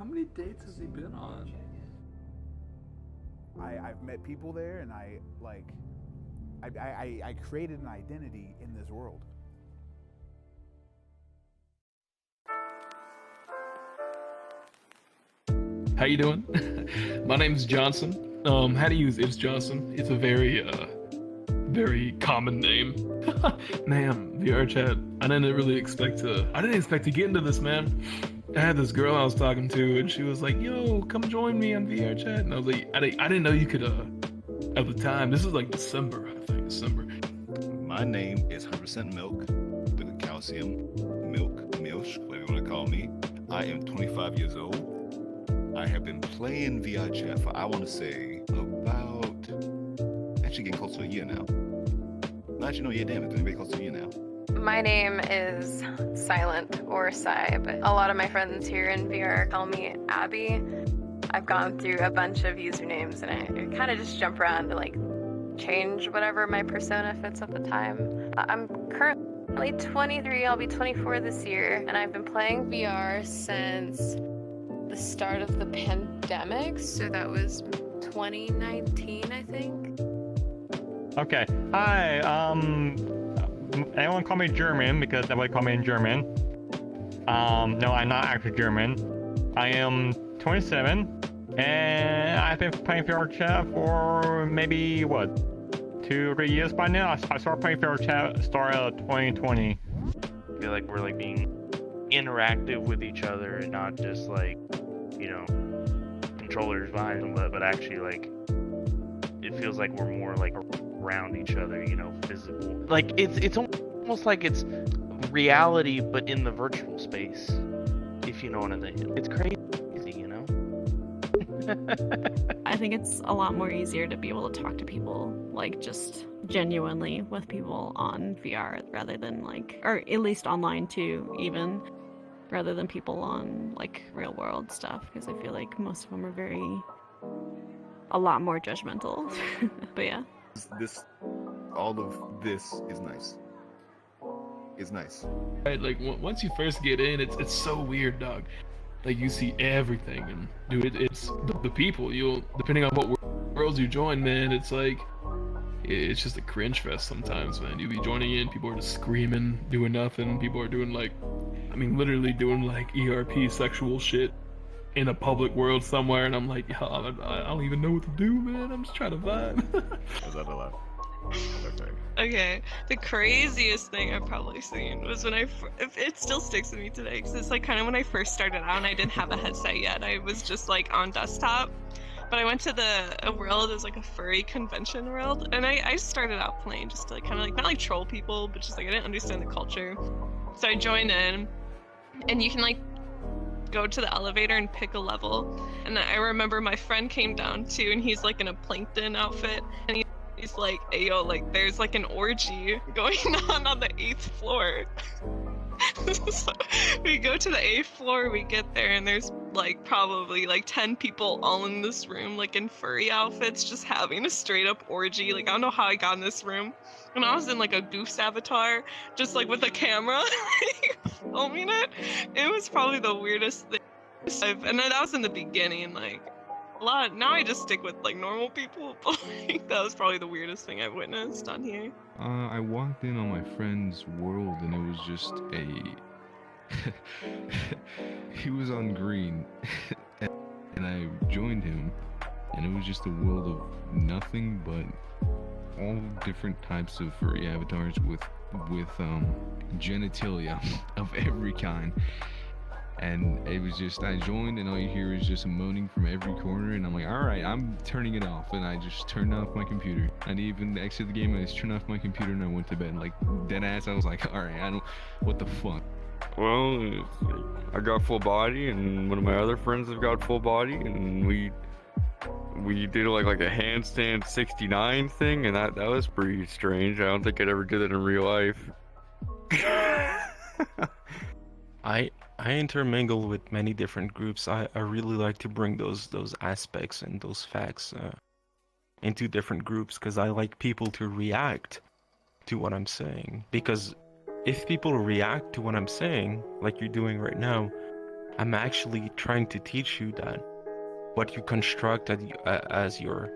many dates has he been on? I've met people there, and I created an identity in this world. How you doing? My name's Johnson. How to use It's Johnson. It's a very common name. Man, VR chat. I didn't expect to get into this, man. I had this girl I was talking to, and she was like, "Yo, come join me on VR chat." And I was like, I didn't know you could. At the time, this was like December, I think, December. My name is 100% Milk, the calcium, Milk, whatever you want to call me. I am 25 years old. I have been playing VR chat for, I want to say, about, actually getting close to a year now. Actually, no, yeah, damn, it's getting close to a year now. My name is Silent or Sai, but a lot of my friends here in VR call me Abby. I've gone through a bunch of usernames and I kind of just jump around to like change whatever my persona fits at the time. I'm currently 23, I'll be 24 this year, and I've been playing VR since the start of the pandemic, so that was 2019, I think. Okay. Hi. Anyone call me German because everybody call me in German. No, I'm not actually German. I am 27, and I've been playing VR chat for maybe 2-3 years by now. I started playing VR chat start of 2020. I feel like we're like being interactive with each other and not just like, controllers behind them, but actually like it feels like we're more like around each other, physical. Like it's almost like it's reality but in the virtual space, if you know what I mean. It's crazy, I think it's a lot more easier to be able to talk to people, like just genuinely with people on VR rather than or at least online too, even rather than people on like real world stuff, because I feel like most of them are a lot more judgmental. But yeah. All of this is nice. It's nice. Right, like once you first get in, it's so weird, dog. Like you see everything, and dude, it's the people. Depending on what worlds you join, man, it's like it's just a cringe fest sometimes, man. You be joining in, people are just screaming, doing nothing. People are doing literally doing like ERP sexual shit in a public world somewhere, and I'm like, I don't even know what to do, man. I'm just trying to vibe. Was that allowed? Okay, the craziest thing I've probably seen was when it still sticks with me today, because it's like kind of when I first started out and I didn't have a headset yet. I was just like on desktop, but I went to a world. It was like a furry convention world, and I started out playing just to like kind of like not like troll people, but just like I didn't understand the culture. So I joined in, and you can like go to the elevator and pick a level. And I remember my friend came down too, and he's like in a plankton outfit, and he's like, "Hey yo, like there's like an orgy going on the 8th floor." So we go to the 8th floor, we get there, and there's like probably like 10 people all in this room, like in furry outfits, just having a straight up orgy. Like I don't know how I got in this room. And I was in like a goose avatar, just like with a camera, filming it. It was probably the weirdest thing. And then that was in the beginning, like a lot. Now I just stick with like normal people, but like, that was probably the weirdest thing I've witnessed on here. I walked in on my friend's world, and it was just he was on green, and I joined him, and it was just a world of nothing but all different types of furry avatars with genitalia of every kind. And it was just, I joined, and all you hear is just moaning from every corner, and I'm like, alright, I'm turning it off. And I just turned off my computer. I didn't even exit the game. I just turned off my computer and I went to bed. Like, dead ass, I was like, alright, what the fuck? Well, I got full body, and one of my other friends have got full body, and we did like a handstand 69 thing, and that was pretty strange. I don't think I'd ever do that in real life. I intermingle with many different groups. I really like to bring those aspects and those facts into different groups, because I like people to react to what I'm saying. Because if people react to what I'm saying, like you're doing right now, I'm actually trying to teach you that what you construct as your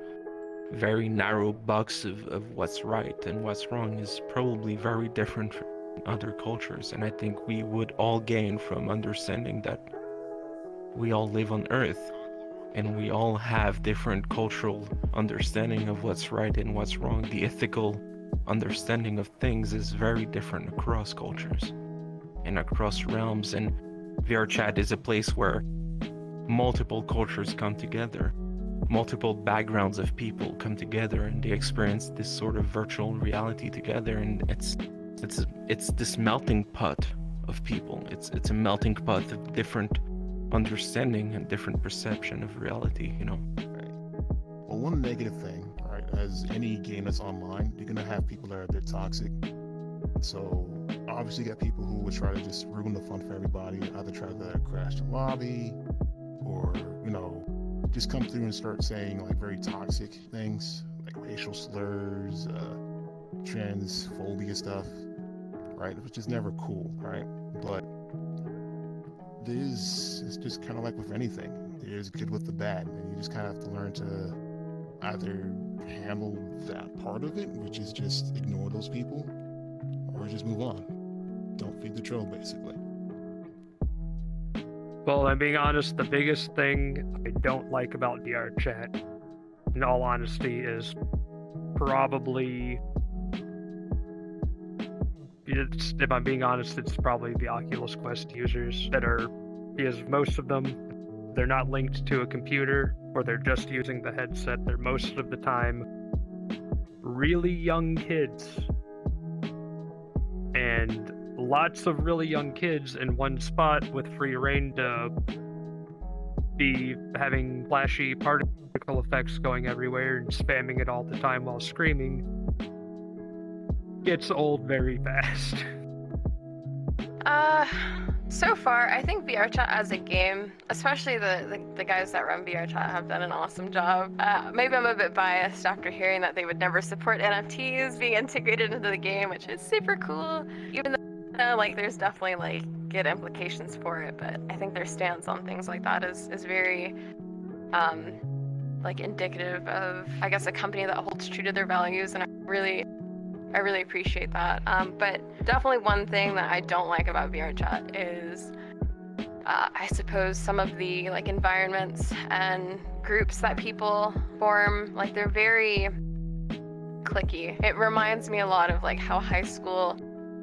very narrow box of what's right and what's wrong is probably very different from other cultures. And I think we would all gain from understanding that we all live on Earth and we all have different cultural understanding of what's right and what's wrong. The ethical understanding of things is very different across cultures and across realms, and VR chat is a place where multiple cultures come together, multiple backgrounds of people come together, and they experience this sort of virtual reality together, and it's this melting pot of people. It's a melting pot of different understanding and different perception of reality, you know. Well, one negative thing, right, as any game that's online, you're gonna have people that are a bit toxic. So obviously you got people who would try to just ruin the fun for everybody, either try to crash the lobby or, you know, just come through and start saying like very toxic things, like racial slurs, transphobia stuff, right? Which is never cool, right? But it's just kind of like with anything. There's good with the bad, and you just kind of have to learn to either handle that part of it, which is just ignore those people, or just move on. Don't feed the troll, basically. Well, I'm being honest, the biggest thing I don't like about VR chat, in all honesty, is probably, if I'm being honest, it's probably the Oculus Quest users that are, because most of them, they're not linked to a computer, or they're just using the headset. They're most of the time really young kids. And lots of really young kids in one spot with free reign to be having flashy particle effects going everywhere and spamming it all the time while screaming gets old very fast. So far, I think VR chat as a game, especially the guys that run VR chat have done an awesome job. Maybe I'm a bit biased after hearing that they would never support NFTs being integrated into the game, which is super cool, even though like there's definitely like good implications for it, but I think their stance on things like that is very like indicative of, I guess, a company that holds true to their values, and I really appreciate that. But definitely one thing that I don't like about VR chat is I suppose some of the like environments and groups that people form, like they're very cliquey. It reminds me a lot of like how high school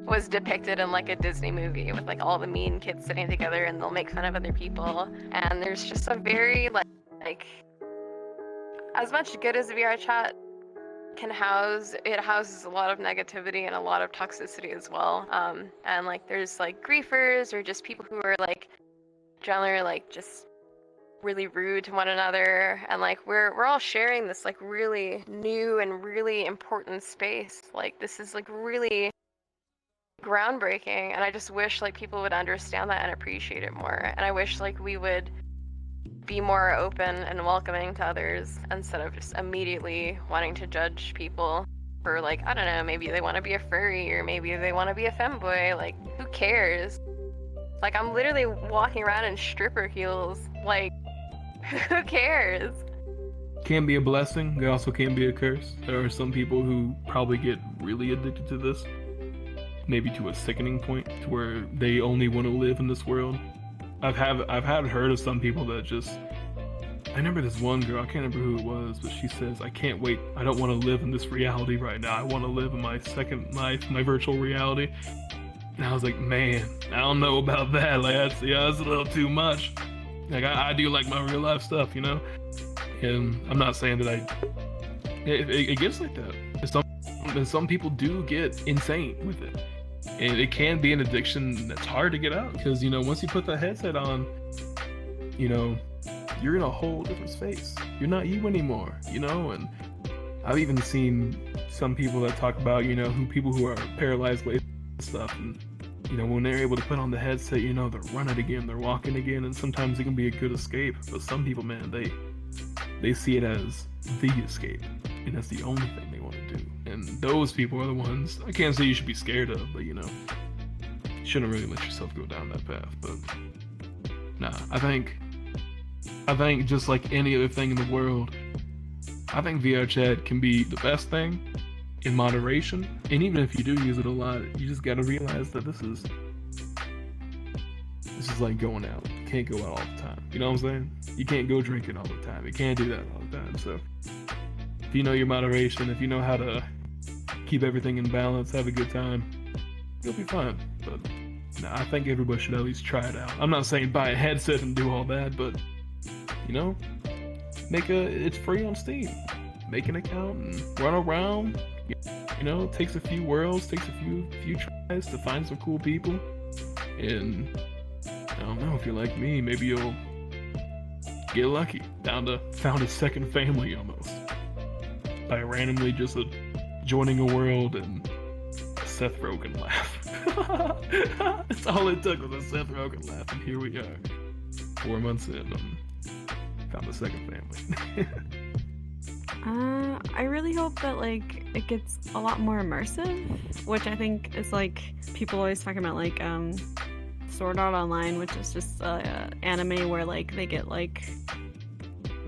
was depicted in like a Disney movie with like all the mean kids sitting together and they'll make fun of other people. And there's just a very like as much good as VR chat can house, it houses a lot of negativity and a lot of toxicity as well. And like there's like griefers or just people who are like generally like just really rude to one another, and like we're all sharing this like really new and really important space. Like this is like really groundbreaking, and I just wish like people would understand that and appreciate it more. And I wish like we would be more open and welcoming to others instead of just immediately wanting to judge people for like, I don't know, maybe they want to be a furry or maybe they want to be a femboy. Like, who cares? Like, I'm literally walking around in stripper heels. Like, who cares? Can be a blessing. They also can be a curse. There are some people who probably get really addicted to this, maybe to a sickening point, to where they only want to live in this world. I've heard of some people that just, I remember this one girl, I can't remember who it was, but she says, I can't wait, I don't want to live in this reality right now, I want to live in my second life, my virtual reality. And I was like, man, I don't know about that, like that's a little too much. Like I do like my real life stuff, you know? And I'm not saying that it gets like that. And some people do get insane with it. And it can be an addiction that's hard to get out, because, you know, once you put that headset on, you know, you're in a whole different space. You're not you anymore, you know? And I've even seen some people that talk about, you know, people who are paralyzed by stuff. And, you know, when they're able to put on the headset, you know, they're running again, they're walking again. And sometimes it can be a good escape. But some people, man, they see it as the escape. And that's the only thing they want to do. And those people are the ones, I can't say you should be scared of, but, you know, you shouldn't really let yourself go down that path. But Nah, I think just like any other thing in the world, I think VR chat can be the best thing in moderation. And even if you do use it a lot, you just gotta realize that this is like going out. You can't go out all the time. You know what I'm saying? You can't go drinking all the time. You can't do that all the time. So if you know your moderation, if you know how to keep everything in balance, have a good time, you'll be fine. But nah, I think everybody should at least try it out. I'm not saying buy a headset and do all that, but you know, it's free on Steam. Make an account and run around. You know, it takes a few worlds, takes a few tries to find some cool people. And I don't know, if you're like me, maybe you'll get lucky. Found a second family almost. By randomly just joining a world and a Seth Rogen laugh. That's all it took was a Seth Rogen laugh, and here we are. 4 months in, found a second family. I really hope that like it gets a lot more immersive, which I think is like people always talking about like Sword Art Online, which is just anime where like they get like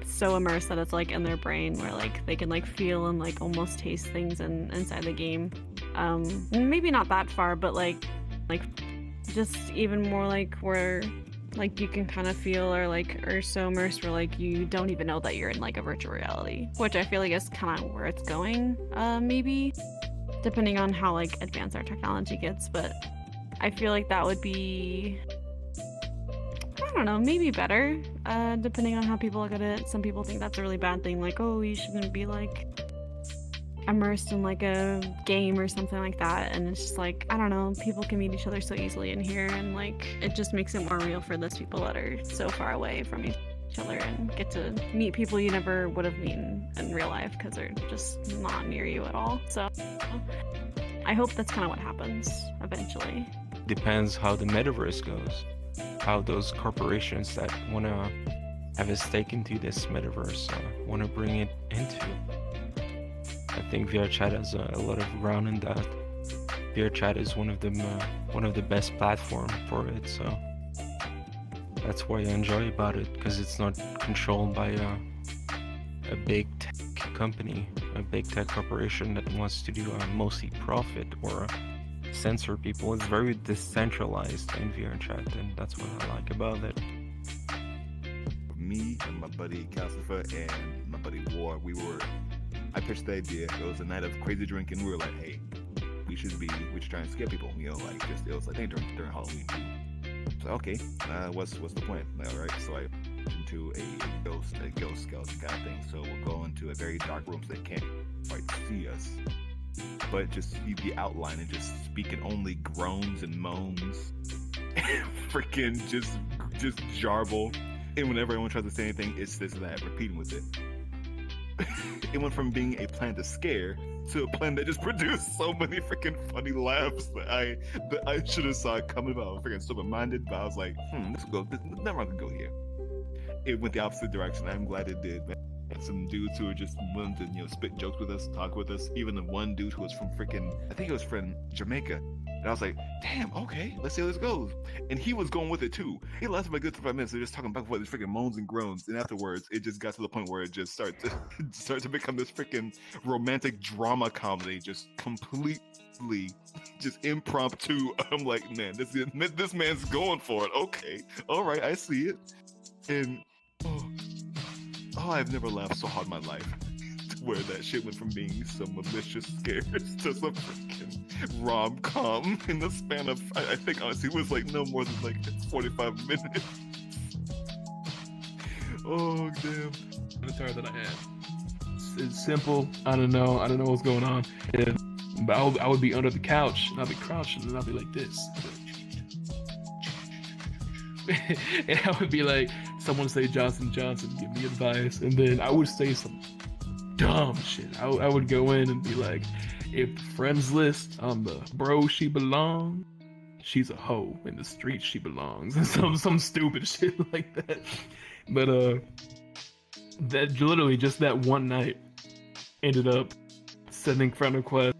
so immersed that it's like in their brain where like they can like feel and like almost taste things inside the game. Maybe not that far, but like just even more like where like you can kind of feel or like are so immersed where like you don't even know that you're in like a virtual reality, which I feel like is kind of where it's going, maybe depending on how like advanced our technology gets. But I feel like that would be, I don't know, maybe better, depending on how people look at it. Some people think that's a really bad thing, like, oh, you shouldn't be like immersed in like a game or something like that. And it's just like, I don't know, people can meet each other so easily in here, and like it just makes it more real for those people that are so far away from each other and get to meet people you never would have met in real life because they're just not near you at all. So I hope that's kind of what happens eventually. Depends how the metaverse goes, how those corporations that want to have a stake into this metaverse want to bring it into. I think VRChat has a lot of ground in that. VRChat is one of the best platform for it, so that's why I enjoy about it, because it's not controlled by a big tech company, a big tech corporation that wants to do mostly profit or censor people. It's very decentralized in VRChat, and that's what I like about it. Me and my buddy Calcifer and my buddy War, I pitched the idea. It was a night of crazy drinking. We were like, hey, we should try and scare people, you know, like just, it was like, I think during Halloween. So okay, what's the plan? All right, so I into a ghost skeleton kind of thing. So we'll go into a very dark room so they can't quite see us, but just see the outline and just speaking only groans and moans, freaking just jarble. And whenever anyone tries to say anything, it's this and that, repeating with it. It went from being a plan to scare to a plan that just produced so many freaking funny laughs that I should have saw it coming. But I was freaking sober-minded, but I was like, let's go. Never gonna go here. It went the opposite direction. I'm glad it did, man. And some dudes who were just willing to, you know, spit jokes with us, talk with us. Even the one dude who was from freaking, I think he was from Jamaica. And I was like, damn, okay, let's see how this goes. And he was going with it too. It lasted about a good 5 minutes. They're just talking about what these freaking moans and groans. And afterwards, it just got to the point where it just started to become this freaking romantic drama comedy, just completely just impromptu. I'm like, man, this man's going for it. Okay, all right, I see it. And oh, I've never laughed so hard in my life. Where that shit went from being some malicious scares to some freaking rom-com in the span of, I think honestly it was like no more than like 45 minutes. Oh damn. The guitar that I had. It's simple. I don't know what's going on. But I would be under the couch and I'd be crouching and I'd be like this. And I would be like, someone say Johnson, give me advice, and then I would say some dumb shit. I would go in and be like, if the friends list on the bro she belongs, she's a hoe. In the street she belongs. And some stupid shit like that. But that literally just that one night ended up sending friend requests.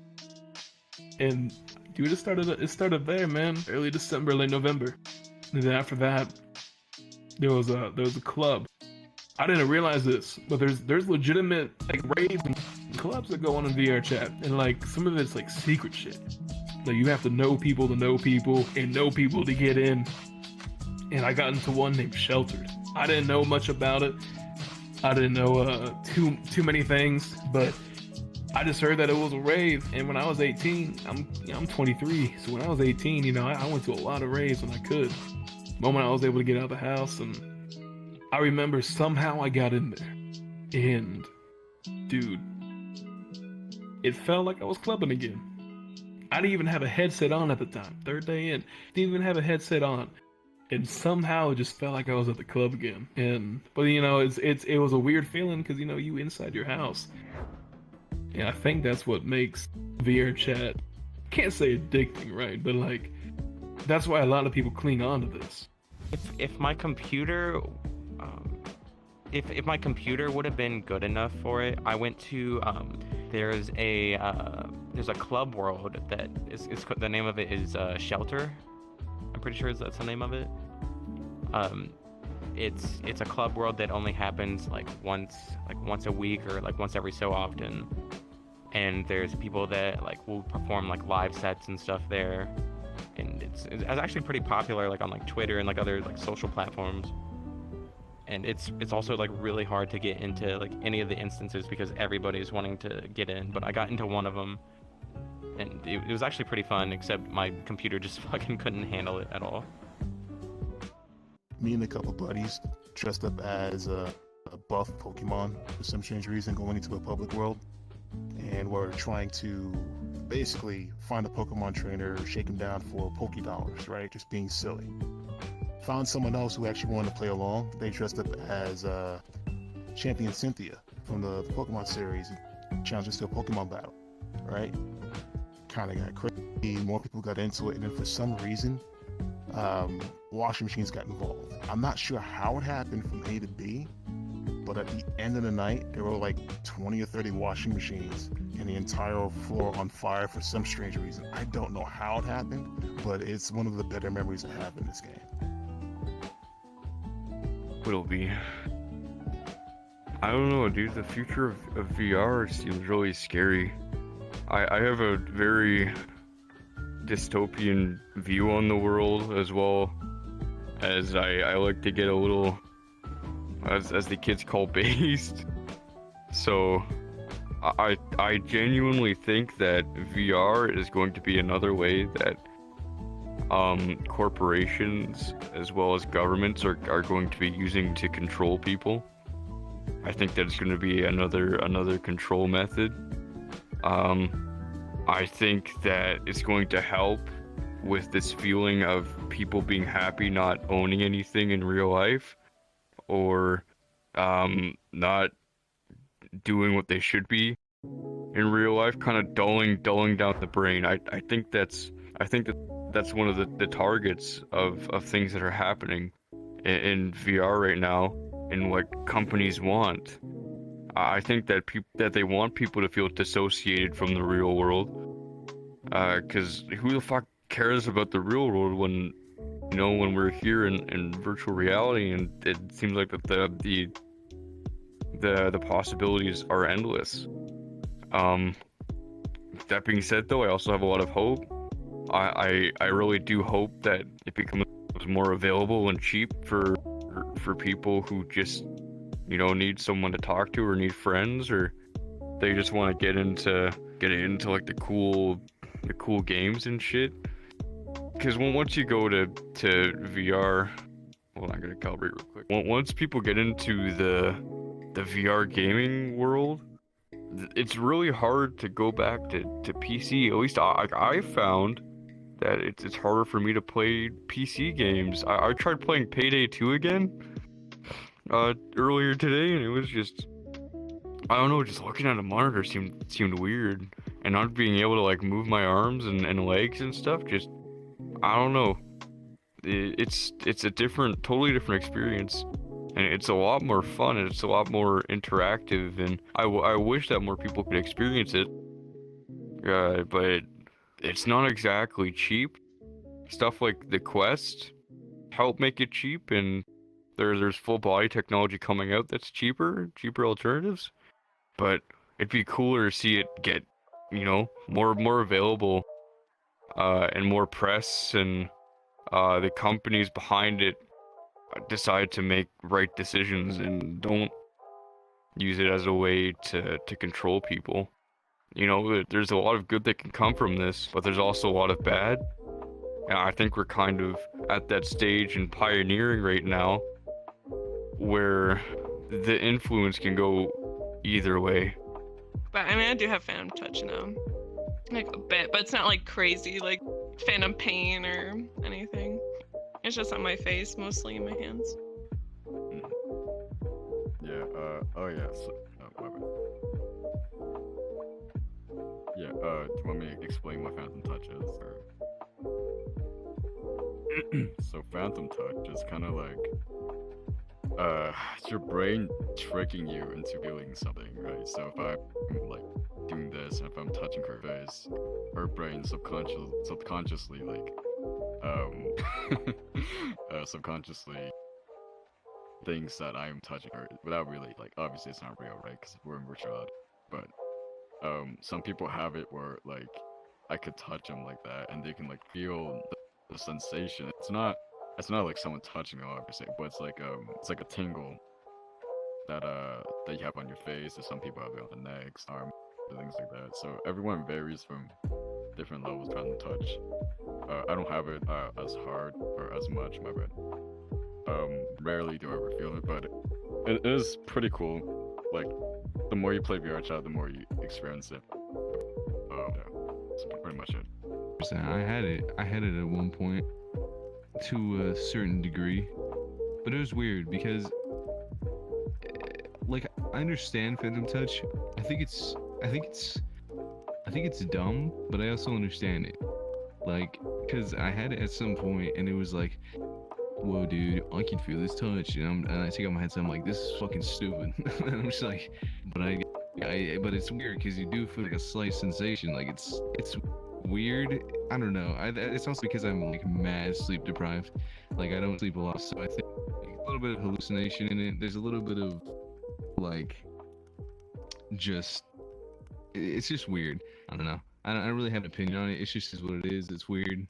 And dude, it started there, man. Early December, late November. And then after that, there was a club. I didn't realize this, but there's legitimate like raves and clubs that go on in VR chat, and like some of it's like secret shit. Like you have to know people and know people to get in. And I got into one named Sheltered. I didn't know much about it. I didn't know too many things, but I just heard that it was a rave. And when I was 18, I'm 23, so when I was 18, you know, I went to a lot of raves when I could. The moment I was able to get out of the house, and I remember somehow I got in there, and dude, it felt like I was clubbing again. I didn't even have a headset on at the time. Third day in, didn't even have a headset on. And somehow it just felt like I was at the club again. But you know, it was a weird feeling because you know you inside your house. And I think that's what makes VR chat, can't say addicting, right? But like, that's why a lot of people cling on to this. If my computer, if my computer would have been good enough for it, I went to there's a club world that is the name of it is Shelter. I'm pretty sure that's the name of it. It's a club world that only happens like once a week or like once every so often, and there's people that like will perform like live sets and stuff there, and it's actually pretty popular like on like Twitter and like other like social platforms. And it's also like really hard to get into like any of the instances because everybody's wanting to get in, but I got into one of them. And it was actually pretty fun, except my computer just fucking couldn't handle it at all. Me and a couple buddies dressed up as a buff Pokemon for some strange reason, going into a public world, and we're trying to basically find a Pokemon trainer, shake him down for Pokédollars, right? Just being silly. Found someone else who actually wanted to play along. They dressed up as Champion Cynthia from the Pokemon series and challenged us to a Pokemon battle, right? Kind of got crazy, more people got into it, and then for some reason, washing machines got involved. I'm not sure how it happened from A to B, but at the end of the night, there were like 20 or 30 washing machines and the entire floor on fire for some strange reason. I don't know how it happened, but it's one of the better memories I have in this game. Will be. I don't know, dude. The future of VR seems really scary. I have a very dystopian view on the world, as well as I like to get a little, as the kids call, based. So I genuinely think that VR is going to be another way that corporations as well as governments are going to be using to control people. I think that it's going to be another control method. I think that it's going to help with this feeling of people being happy not owning anything in real life, or not doing what they should be in real life, kind of dulling down the brain. I think that's one of the targets of things that are happening in VR right now, and what companies want. I think that they want people to feel dissociated from the real world, because who the fuck cares about the real world when we're here in virtual reality, and it seems like that the possibilities are endless. That being said, though, I also have a lot of hope. I really do hope that it becomes more available and cheap for people who just need someone to talk to, or need friends, or they just want to get into like the cool games and shit. Because once you go to VR, hold on, I'm gonna calibrate real quick. Once people get into the VR gaming world, it's really hard to go back to PC. At least I found that it's harder for me to play PC games. I tried playing Payday 2 again earlier today, and it was just, I don't know, just looking at a monitor seemed weird, and not being able to like move my arms and legs and stuff, just, I don't know. It's a totally different experience, and it's a lot more fun, and it's a lot more interactive, and I wish that more people could experience it. But it's not exactly cheap. Stuff like the Quest help make it cheap, and There's full body technology coming out that's cheaper alternatives. But it'd be cooler to see it get, more available, and more press, and the companies behind it decide to make right decisions and don't use it as a way to control people. There's a lot of good that can come from this, but there's also a lot of bad. And I think we're kind of at that stage in pioneering right now where the influence can go either way. But I mean, I do have Phantom Touch now, like a bit, but it's not like crazy, like Phantom Pain or anything. It's just on my face, mostly in my hands. Yeah, oh yeah, so, my bad. Yeah, do you want me to explain what Phantom Touch is? Or... So Phantom Touch is kind of like, it's your brain tricking you into feeling something, right? So if I'm like doing this, and if I'm touching her face, her brain subconsciously like, subconsciously thinks that I'm touching her without really, like, obviously it's not real, right? Because we're in virtual, but some people have it where like I could touch them like that, and they can like feel the sensation. It's not like someone touching me, obviously, but it's like a tingle that you have on your face, or some people have it on the necks, arms, things like that. So everyone varies from different levels of Phantom Touch. I don't have it as hard or as much, my bad. Rarely do I ever feel it, but it is pretty cool. Like, the more you play VR Chat, the more you experience it. Yeah, that's pretty much it. I had it at one point to a certain degree, but it was weird because, like, I understand Phantom Touch. I think it's dumb, but I also understand it. Like, cause I had it at some point, and it was like, whoa, dude, I can feel this touch, and I take out my headset. I'm like, this is fucking stupid. And I'm just like, but but it's weird because you do feel like a slight sensation. Like it's weird. I don't know. It's also because I'm like mad sleep deprived. Like I don't sleep a lot, so I think a little bit of hallucination in it. There's a little bit of like, it's just weird. I don't know. I don't really have an opinion on it. It's just is what it is. It's weird.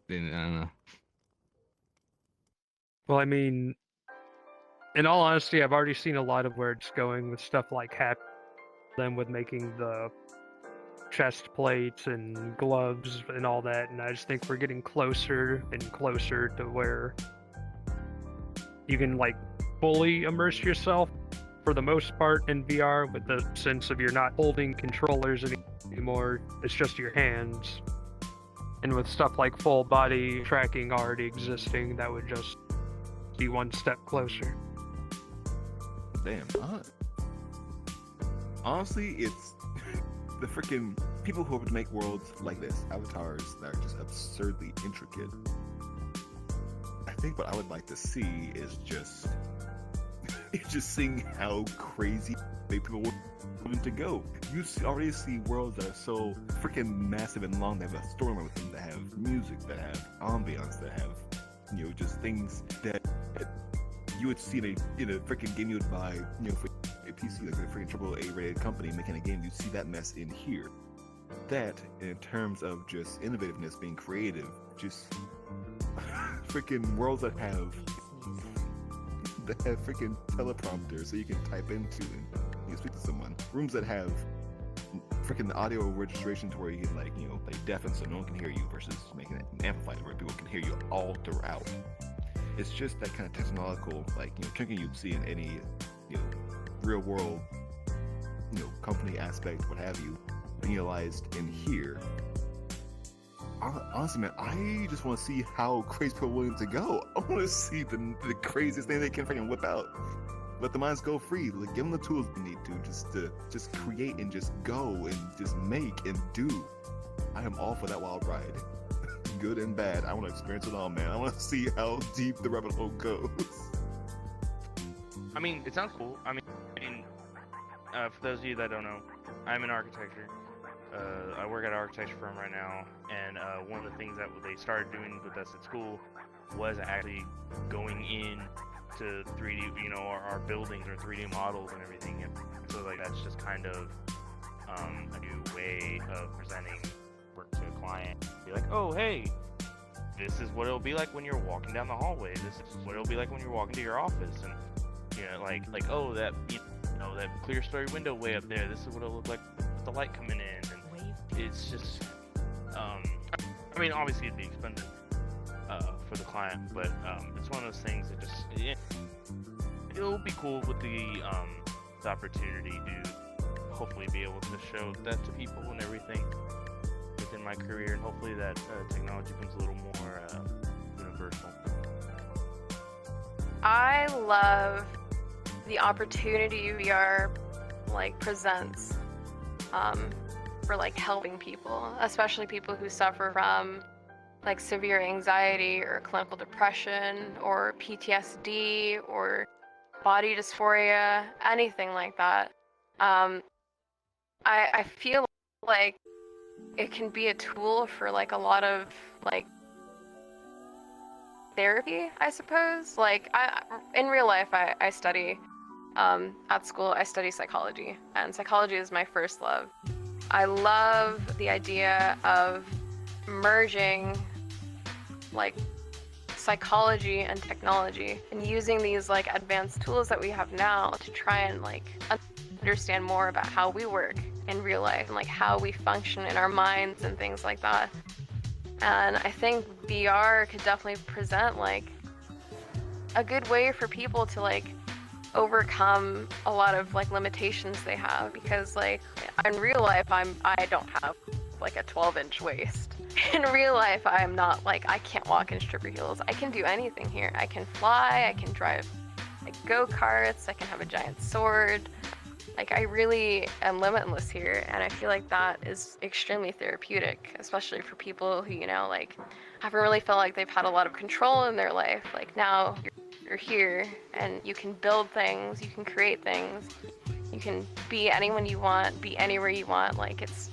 Then I don't know. Well, I mean, in all honesty, I've already seen a lot of where it's going with stuff like them with making the chest plates and gloves and all that, and I just think we're getting closer and closer to where you can like fully immerse yourself for the most part in VR, with the sense of you're not holding controllers anymore, it's just your hands. And with stuff like full body tracking already existing, that would just be one step closer. Damn. Honestly, it's the freaking people who would make worlds like this, avatars that are just absurdly intricate. I think what I would like to see is just seeing how crazy people were willing to go. You already see worlds that are so freaking massive and long. They have a story with them, that have music, that have ambiance, that have, just things that you would see in a freaking game you would buy, for a PC, like a freaking AAA rated company making a game. You'd see that mess in here. That, in terms of just innovativeness, being creative, just freaking worlds that have freaking teleprompters so you can type into and you speak to someone. Rooms that have freaking audio registration to where you can play deafen so no one can hear you, versus making it amplified where people can hear you all throughout. It's just that kind of technological, thinking you'd see in any, real world, company aspect, what have you, realized in here. Honestly, man, I just want to see how crazy people are willing to go. I want to see the craziest thing they can freaking whip out. Let the minds go free. Give them the tools they need to just create and just go and just make and do. I am all for that wild ride. Good and bad. I want to experience it all, man. I want to see how deep the rabbit hole goes. I mean, it sounds cool. I mean, for those of you that don't know, I'm in architecture. I work at an architecture firm right now, and one of the things that they started doing with us at school was actually going in to 3D, you know, our buildings or 3D models and everything. And so like that's just kind of a new way of presenting work to a client. Be like, oh hey, this is what it'll be like when you're walking down the hallway. This is what it'll be like when you're walking to your office, and you know, like oh that that clear story window way up there. This is what it'll look like with the light coming in, and it's just I mean, obviously it'd be expensive for the client, but it's one of those things that just it'll be cool with the opportunity to hopefully be able to show that to people and everything within my career, and hopefully that technology becomes a little more universal. I love the opportunity VR like presents for like helping people, especially people who suffer from like severe anxiety or clinical depression or PTSD or body dysphoria, anything like that. I feel like it can be a tool for like a lot of like therapy, I suppose. Like in real life, I study at school. I study psychology, and psychology is my first love. I love the idea of merging like psychology and technology and using these like advanced tools that we have now to try and like understand more about how we work in real life and like how we function in our minds and things like that. And I think VR could definitely present like a good way for people to like overcome a lot of like limitations they have, because like in real life I don't have like a 12-inch waist. In real life I'm not like, I can't walk in stripper heels. I can do anything here. I can fly, I can drive like go-karts, I can have a giant sword. Like I really am limitless here, and I feel like that is extremely therapeutic, especially for people who, you know, like haven't really felt like they've had a lot of control in their life. Like now you're here and you can build things, you can create things, you can be anyone you want, be anywhere you want. Like it's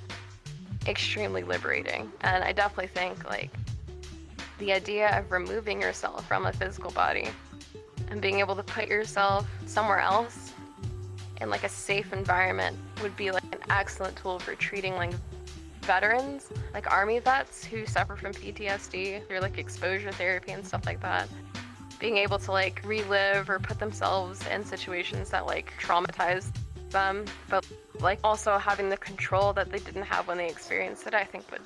extremely liberating. And I definitely think like the idea of removing yourself from a physical body and being able to put yourself somewhere else in like a safe environment would be like an excellent tool for treating like veterans, like army vets who suffer from PTSD through like exposure therapy and stuff like that. Being able to like relive or put themselves in situations that like traumatize them, but like also having the control that they didn't have when they experienced it, I think would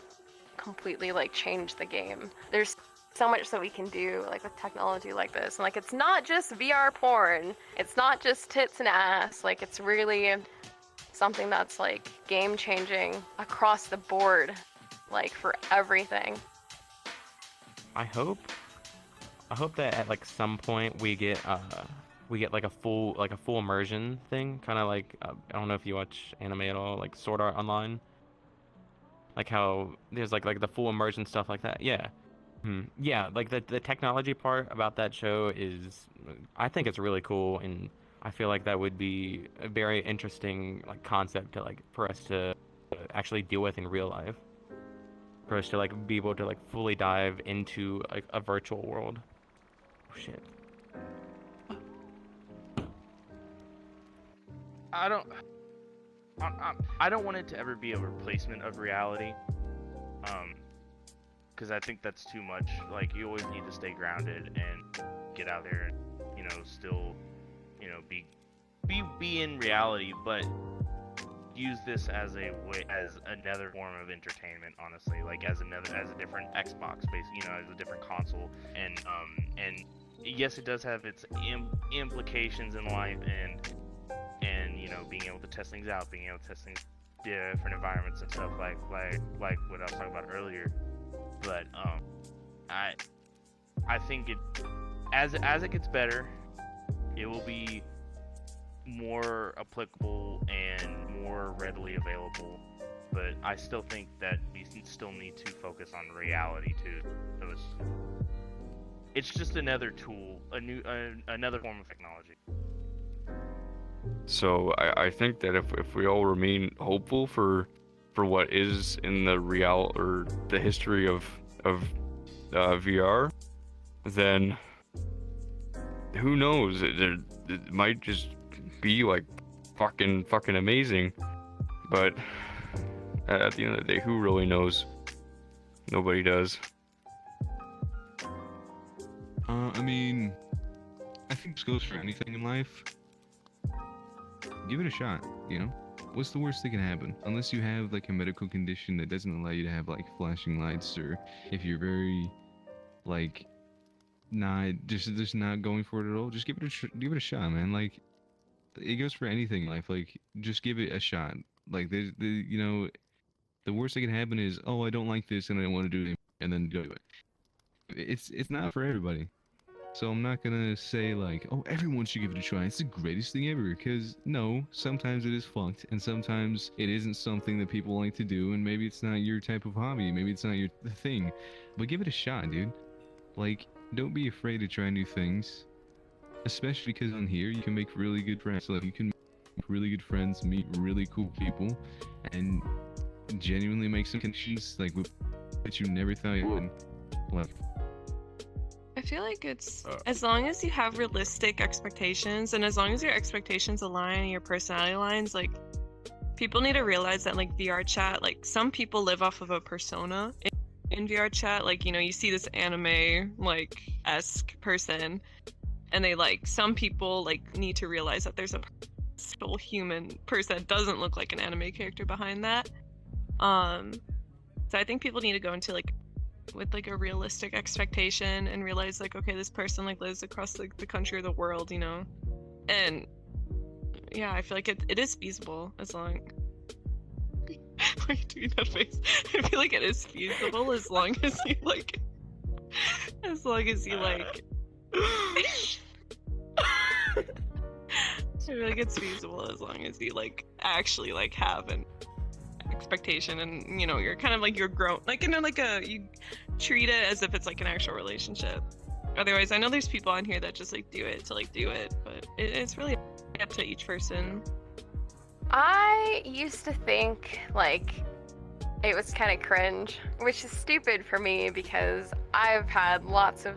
completely like change the game. There's so much that we can do like with technology like this, and like it's not just VR porn, it's not just tits and ass, like it's really something that's like game changing across the board, like for everything. I hope that at like some point we get like a full immersion thing, kind of like I don't know if you watch anime at all, like Sword Art Online, like how there's like the full immersion stuff like that. Yeah. Yeah, like the technology part about that show is, I think it's really cool, and I feel like that would be a very interesting like concept to like for us to actually deal with in real life, for us to like be able to like fully dive into like a virtual world. Oh, shit. I don't want it to ever be a replacement of reality. Because I think that's too much. Like, you always need to stay grounded and get out there and, you know, still, you know, be in reality, but use this as a way, as another form of entertainment, honestly, like as a different Xbox space, you know, as a different console. And yes, it does have its implications in life, and you know, being able to test things out, being able to test things different environments and stuff like what I was talking about earlier. But I think it as it gets better, it will be more applicable and more readily available. But I still think that we still need to focus on reality too. So it's just another tool, another form of technology. So I think that if we all remain hopeful for what is in the the history of VR, then who knows? It might just be like fucking amazing. But at the end of the day, who really knows? Nobody does. I mean, I think this goes for anything in life. Give it a shot, you know? What's the worst that can happen? Unless you have like a medical condition that doesn't allow you to have like flashing lights, or if you're very like not just not going for it at all, just give it a shot, man. Like it goes for anything in life. Like just give it a shot. Like the worst that can happen is, oh, I don't like this and I don't want to do it anymore, and then do it. It's not for everybody. So I'm not gonna say like, oh, everyone should give it a try. It's the greatest thing ever, because no, sometimes it is fucked, and sometimes it isn't something that people like to do, and maybe it's not your type of hobby, maybe it's not your thing. But give it a shot, dude. Like, don't be afraid to try new things, especially because on here you can make really good friends. Like, you can make really good friends, meet really cool people, and genuinely make some connections like that you never thought you would. Like, I feel like it's as long as you have realistic expectations, and as long as your expectations align and your personality aligns, like people need to realize that like VR chat, like some people live off of a persona in VR chat. Like, you know, you see this anime like esque person, and they like, some people like need to realize that there's a full human person that doesn't look like an anime character behind that. So I think people need to go into like with like a realistic expectation and realize like, okay, this person like lives across like the country or the world, you know. And yeah, I feel like it is feasible as long why are you doing that face? I feel like it is feasible as long as you like I feel like it's feasible as long as you like actually like have an expectation, and you know, you're kind of like, you're grown, like, you know, like you treat it as if it's like an actual relationship. Otherwise, I know there's people on here that just like do it to like do it, but it's really up to each person. I used to think like it was kind of cringe, which is stupid for me because I've had lots of,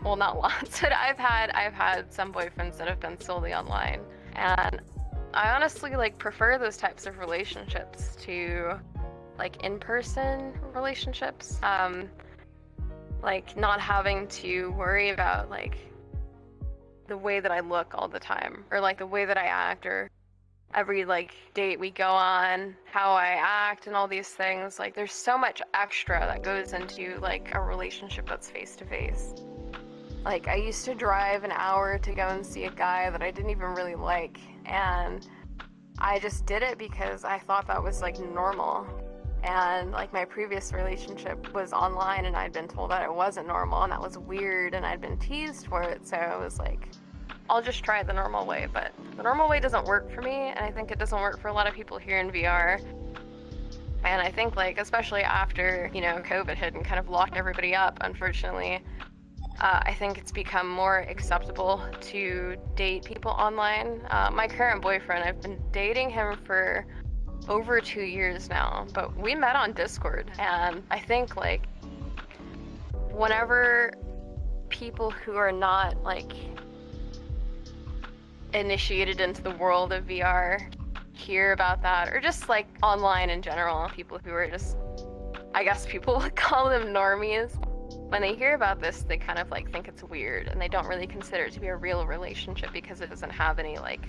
well, not lots, but I've had some boyfriends that have been solely online, and I honestly like prefer those types of relationships to like in-person relationships. Like not having to worry about like the way that I look all the time, or like the way that I act, or every like date we go on, how I act and all these things. Like there's so much extra that goes into like a relationship that's face to face. Like I used to drive an hour to go and see a guy that I didn't even really like, and I just did it because I thought that was like normal. And like my previous relationship was online, and I'd been told that it wasn't normal, and that was weird, and I'd been teased for it, so I was like, I'll just try the normal way. But the normal way doesn't work for me, and I think it doesn't work for a lot of people here in VR. And I think like, especially after, you know, COVID hit and kind of locked everybody up, unfortunately, I think it's become more acceptable to date people online. My current boyfriend, I've been dating him for over 2 years now, but we met on Discord, and I think like whenever people who are not like initiated into the world of VR hear about that, or just like online in general, people who are just, I guess people would call them normies, when they hear about this, they kind of like think it's weird, and they don't really consider it to be a real relationship because it doesn't have any like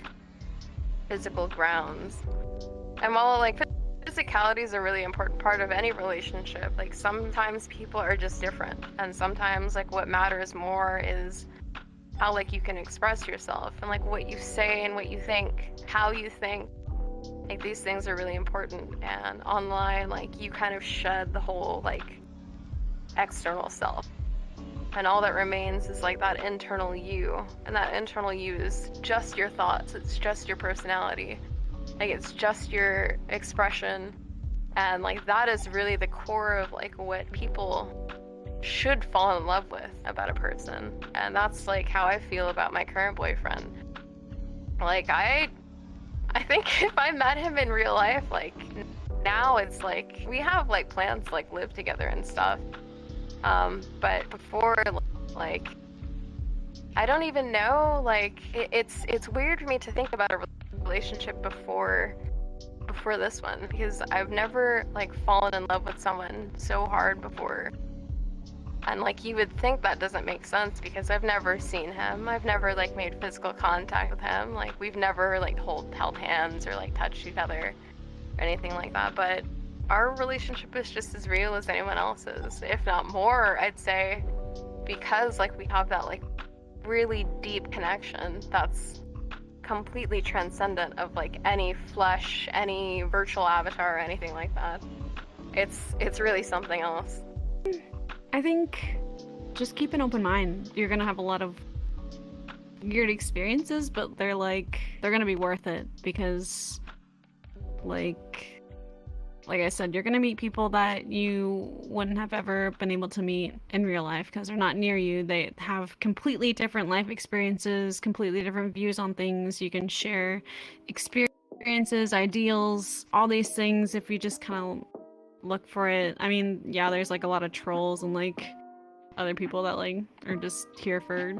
physical grounds. And while like physicality is a really important part of any relationship, like sometimes people are just different, and sometimes like what matters more is how like you can express yourself, and like what you say and what you think, how you think. Like these things are really important, and online like you kind of shed the whole like external self, and all that remains is like that internal you, and that internal you is just your thoughts, it's just your personality, like it's just your expression, and like that is really the core of like what people should fall in love with about a person. And that's like how I feel about my current boyfriend. Like I think if I met him in real life, like now it's like we have like plans to like live together and stuff, but before, Like, I don't even know. Like, it's weird for me to think about a relationship before this one, because I've never like fallen in love with someone so hard before. And like, you would think that doesn't make sense because I've never seen him. I've never like made physical contact with him. Like, we've never like held hands or like touched each other or anything like that. But our relationship is just as real as anyone else's, if not more, I'd say, because like we have that like really deep connection that's completely transcendent of like any flesh, any virtual avatar or anything like that. It's really something else. I think just keep an open mind. You're gonna have a lot of weird experiences, but they're gonna be worth it because like I said, you're gonna meet people that you wouldn't have ever been able to meet in real life because they're not near you. They have completely different life experiences, completely different views on things. You can share experiences, ideals, all these things if you just kind of look for it. I mean, yeah, there's like a lot of trolls and like other people that like are just here for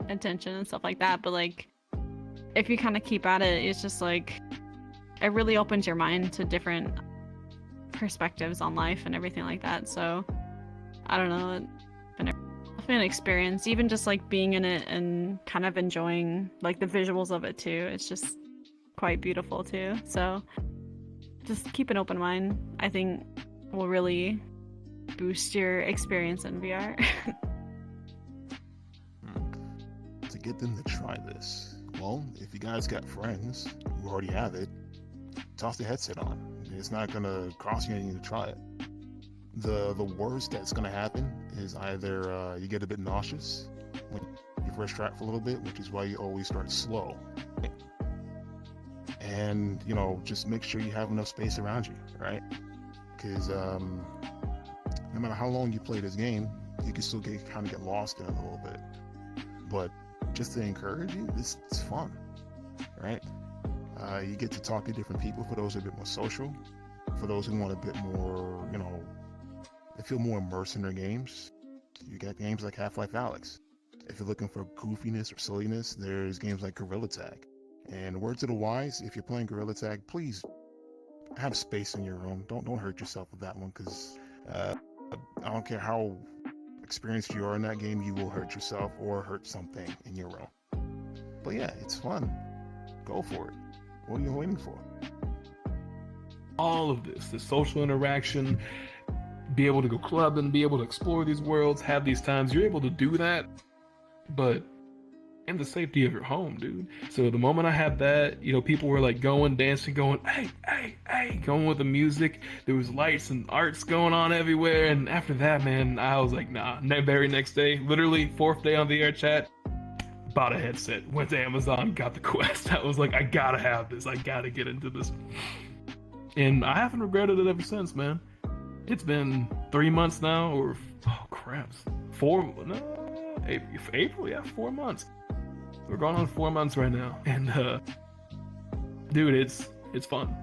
attention and stuff like that, but like if you kind of keep at it, it's just like it really opens your mind to different perspectives on life and everything like that. So I don't know, it's been an experience, even just like being in it and kind of enjoying like the visuals of it too. It's just quite beautiful too. So just keep an open mind. I think will really boost your experience in VR. To get them to try this, well, if you guys got friends who already have it, toss the headset on. It's not gonna cost you anything to try it. The worst that's gonna happen is either you get a bit nauseous when you first try it for a little bit, which is why you always start slow. And you know, just make sure you have enough space around you, right? Because no matter how long you play this game, you can still kind of get lost in it a little bit. But just to encourage you, it's fun, right? You get to talk to different people for those who are a bit more social, for those who want a bit more, you know, they feel more immersed in their games. You got games like Half-Life Alyx. If you're looking for goofiness or silliness, there's games like Gorilla Tag. And word to the wise, if you're playing Gorilla Tag, please have space in your room. Don't hurt yourself with that one, because I don't care how experienced you are in that game, you will hurt yourself or hurt something in your room. But yeah, it's fun. Go for it. What are you waiting for? All of this, the social interaction, be able to go clubbing, be able to explore these worlds, have these times, you're able to do that, but in the safety of your home, dude. So the moment I had that, you know, people were like going, dancing, going, hey, going with the music. There was lights and arts going on everywhere. And after that, man, I was like, nah. Very next day, literally 4th day on the air chat, bought a headset, went to Amazon, got the Quest. I was like, I gotta have this. I gotta get into this. And I haven't regretted it ever since, man. It's been 3 months now, or, oh crap, 4 months. We're going on 4 months right now, and dude, it's fun.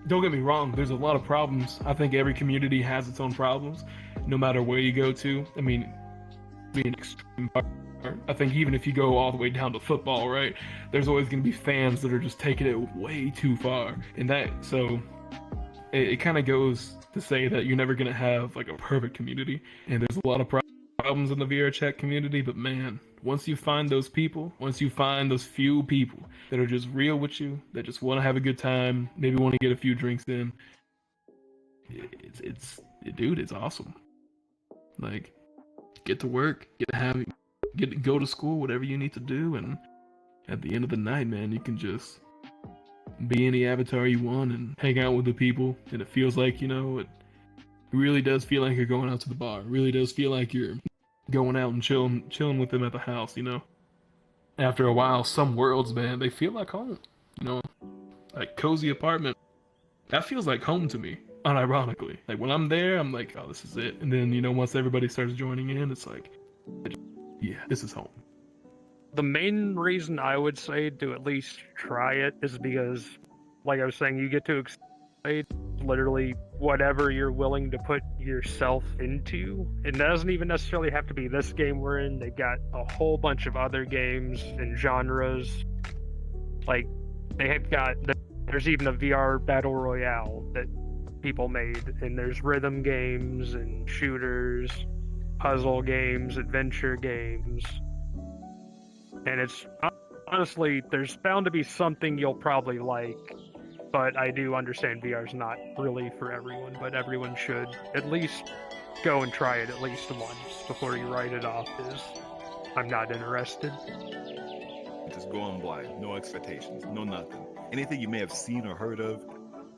Don't get me wrong, there's a lot of problems. I think every community has its own problems, no matter where you go to. I mean, being extreme part. I think even if you go all the way down to football, right, there's always going to be fans that are just taking it way too far, and that, so it kind of goes to say that you're never going to have like a perfect community, and there's a lot of problems in the VR chat community, but man, once you find those people, once you find those few people that are just real with you, that just want to have a good time, maybe want to get a few drinks in, dude, it's awesome. Like, get to work, get to go to school, whatever you need to do, and at the end of the night, man, you can just be any avatar you want and hang out with the people, and it feels like, you know, it really does feel like you're going out to the bar. It really does feel like you're going out and chilling with them at the house, you know. After a while, some worlds, man, they feel like home, you know, like cozy apartment. That feels like home to me, unironically. Like when I'm there, I'm like, oh, this is it. And then, you know, once everybody starts joining in, it's like, yeah, this is home. The main reason I would say to at least try it is because, like I was saying, you get to explore literally whatever you're willing to put yourself into. It doesn't even necessarily have to be this game we're in. They got a whole bunch of other games and genres. Like, they have got, there's even a VR battle royale that people made, and there's rhythm games and shooters, puzzle games, adventure games. And it's honestly, there's bound to be something you'll probably like. But I do understand VR's not really for everyone, but everyone should at least go and try it at least once before you write it off as, I'm not interested. Just go on blind, no expectations, no nothing. Anything you may have seen or heard of,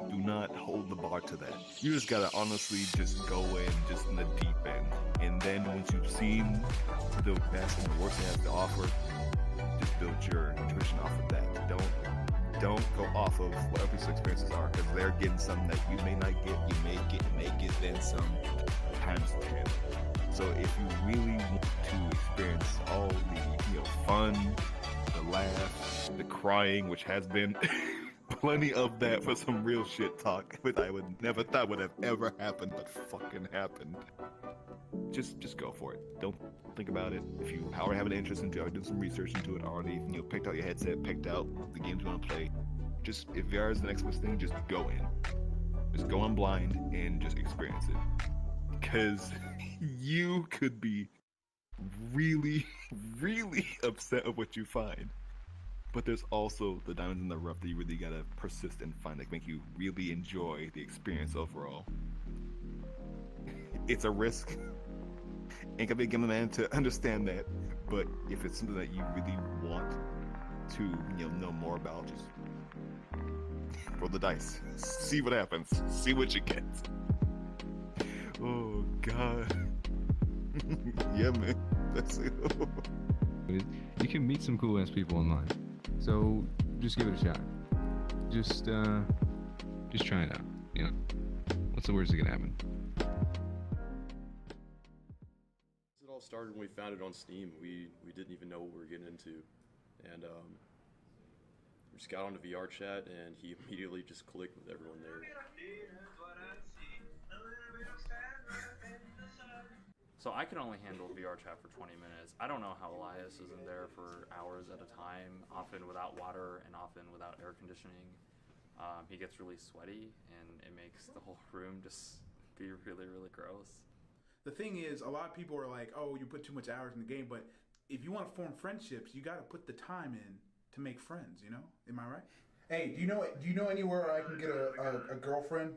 do not hold the bar to that. You just gotta honestly just go in, just in the deep end. And then once you've seen the best and the worst it has to offer, just build your intuition off of that. Don't go off of what other experiences are, because they're getting something that you may not get, you may get then some times 10. So if you really want to experience all the fun, the laughs, the crying, which has been plenty of that for some real shit talk, which I would never thought would have ever happened, but fucking happened. Just go for it. Don't think about it. If you already have an interest into it, do some research into it already, picked out your headset, picked out the games you want to play. Just, if VR is the next best thing, just go in. Just go in blind and just experience it. Because you could be really, really upset with what you find. But there's also the diamonds in the rough that you really gotta persist and find that make you really enjoy the experience overall. It's a risk. Ain't gonna be a game man to understand that, but if it's something that you really want to know more about, just roll the dice, see what happens, see what you get. Oh god. Yeah, man, that's it. You can meet some cool ass people online, so just give it a shot. Just try it out. What's the worst that can happen? It all started when we found it on Steam. We didn't even know what we were getting into, and we just got on the VR chat, and he immediately just clicked with everyone there. So I can only handle VR chat for 20 minutes. I don't know how Elias is in there for hours at a time, often without water and often without air conditioning. He gets really sweaty, and it makes the whole room just be really, really gross. The thing is, a lot of people are like, oh, you put too much hours in the game, but if you want to form friendships, you got to put the time in to make friends, Am I right? Hey, do you know anywhere I can get a girlfriend?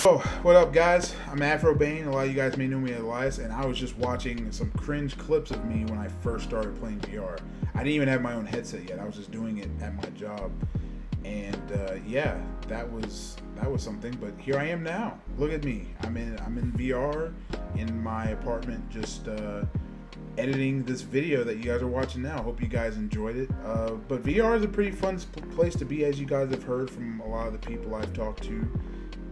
Oh, what up, guys? I'm Afro Bane. A lot of you guys may know me as Elias, and I was just watching some cringe clips of me when I first started playing VR. I didn't even have my own headset yet. I was just doing it at my job, and yeah, that was something. But here I am now. Look at me. I'm in VR in my apartment, just editing this video that you guys are watching now. Hope you guys enjoyed it. But VR is a pretty fun place to be, as you guys have heard from a lot of the people I've talked to.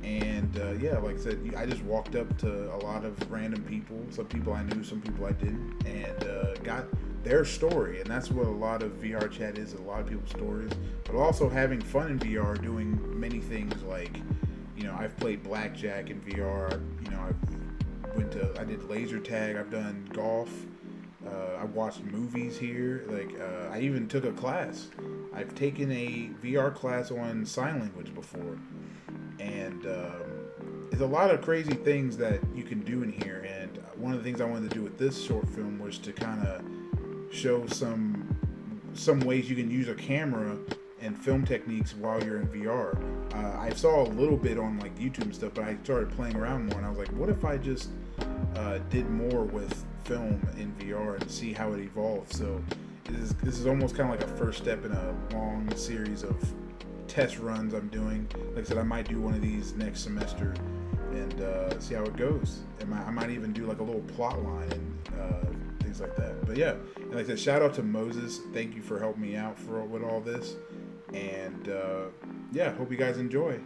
And yeah, like I said, I just walked up to a lot of random people. Some people I knew, some people I didn't, and got their story. And that's what a lot of VR chat is, a lot of people's stories. But also having fun in VR, doing many things like, I've played blackjack in VR. I did laser tag. I've done golf. I watched movies here. I even took a class. I've taken a VR class on sign language before. And there's a lot of crazy things that you can do in here. And one of the things I wanted to do with this short film was to kind of show some ways you can use a camera and film techniques while you're in VR. I saw a little bit on YouTube and stuff, but I started playing around more, and I was like, what if I just did more with film in VR and see how it evolves? So this is almost kind of like a first step in a long series of test runs I'm doing. Like I said, I might do one of these next semester and see how it goes. I might even do a little plot line and things like that. But yeah, and like I said, shout out to Moses. Thank you for helping me out with all this. And yeah, hope you guys enjoy.